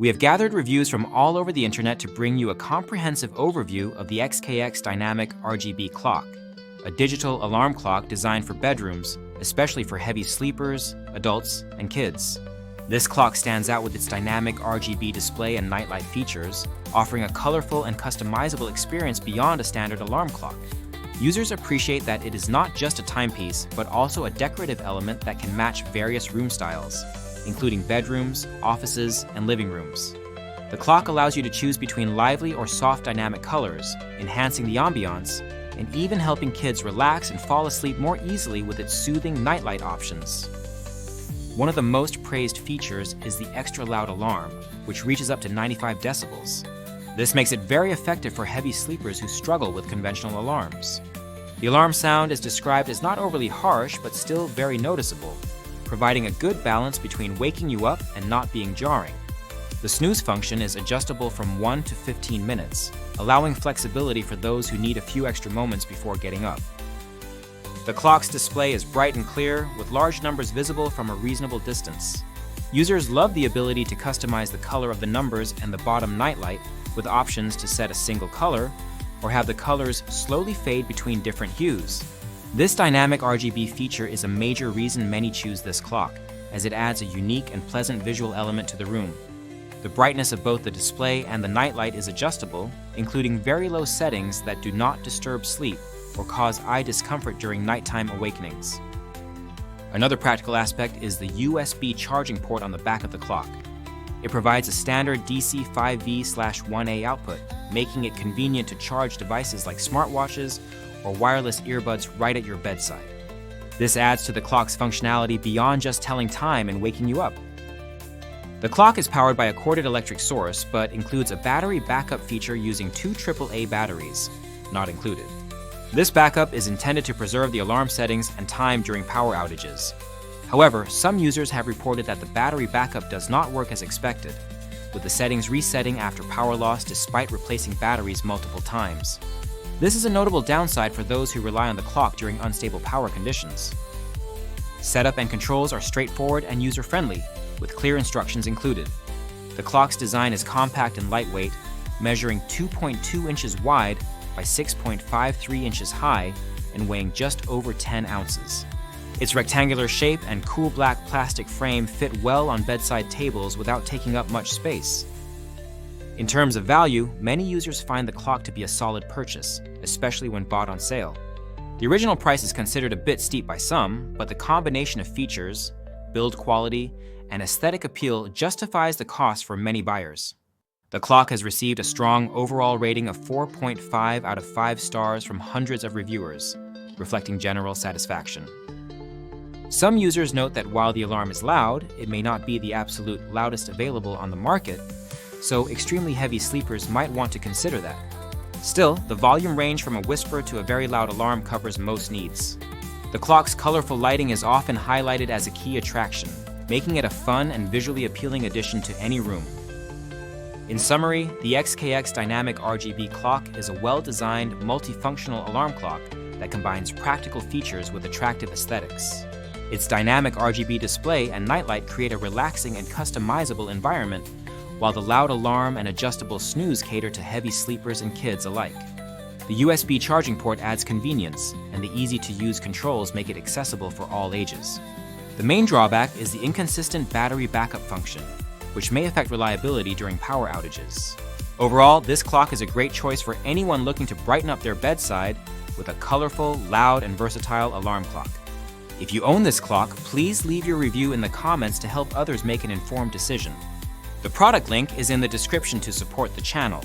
We have gathered reviews from all over the internet to bring you a comprehensive overview of the XKX Dynamic RGB Clock, a digital alarm clock designed for bedrooms, especially for heavy sleepers, adults, and kids. This clock stands out with its dynamic RGB display and nightlight features, offering a colorful and customizable experience beyond a standard alarm clock. Users appreciate that it is not just a timepiece, but also a decorative element that can match various room styles, including bedrooms, offices, and living rooms. The clock allows you to choose between lively or soft dynamic colors, enhancing the ambiance, and even helping kids relax and fall asleep more easily with its soothing nightlight options. One of the most praised features is the extra loud alarm, which reaches up to 95 decibels. This makes it very effective for heavy sleepers who struggle with conventional alarms. The alarm sound is described as not overly harsh, but still very noticeable, providing a good balance between waking you up and not being jarring. The snooze function is adjustable from 1 to 15 minutes, allowing flexibility for those who need a few extra moments before getting up. The clock's display is bright and clear, with large numbers visible from a reasonable distance. Users love the ability to customize the color of the numbers and the bottom nightlight, with options to set a single color or have the colors slowly fade between different hues. This dynamic RGB feature is a major reason many choose this clock, as it adds a unique and pleasant visual element to the room. The brightness of both the display and the nightlight is adjustable, including very low settings that do not disturb sleep or cause eye discomfort during nighttime awakenings. Another practical aspect is the USB charging port on the back of the clock. It provides a standard DC 5V/1A output, making it convenient to charge devices like smartwatches or wireless earbuds right at your bedside. This adds to the clock's functionality beyond just telling time and waking you up. The clock is powered by a corded electric source, but includes a battery backup feature using 2 AAA batteries, not included. This backup is intended to preserve the alarm settings and time during power outages. However, some users have reported that the battery backup does not work as expected, with the settings resetting after power loss despite replacing batteries multiple times. This is a notable downside for those who rely on the clock during unstable power conditions. Setup and controls are straightforward and user-friendly, with clear instructions included. The clock's design is compact and lightweight, measuring 2.2 inches wide by 6.53 inches high and weighing just over 10 ounces. Its rectangular shape and cool black plastic frame fit well on bedside tables without taking up much space. In terms of value, many users find the clock to be a solid purchase, especially when bought on sale. The original price is considered a bit steep by some, but the combination of features, build quality, and aesthetic appeal justifies the cost for many buyers. The clock has received a strong overall rating of 4.5 out of 5 stars from hundreds of reviewers, reflecting general satisfaction. Some users note that while the alarm is loud, it may not be the absolute loudest available on the market, so extremely heavy sleepers might want to consider that. Still, the volume range from a whisper to a very loud alarm covers most needs. The clock's colorful lighting is often highlighted as a key attraction, making it a fun and visually appealing addition to any room. In summary, the XKX Dynamic RGB Clock is a well-designed, multifunctional alarm clock that combines practical features with attractive aesthetics. Its dynamic RGB display and nightlight create a relaxing and customizable environment, while the loud alarm and adjustable snooze cater to heavy sleepers and kids alike. The USB charging port adds convenience, and the easy-to-use controls make it accessible for all ages. The main drawback is the inconsistent battery backup function, which may affect reliability during power outages. Overall, this clock is a great choice for anyone looking to brighten up their bedside with a colorful, loud, and versatile alarm clock. If you own this clock, please leave your review in the comments to help others make an informed decision. The product link is in the description to support the channel.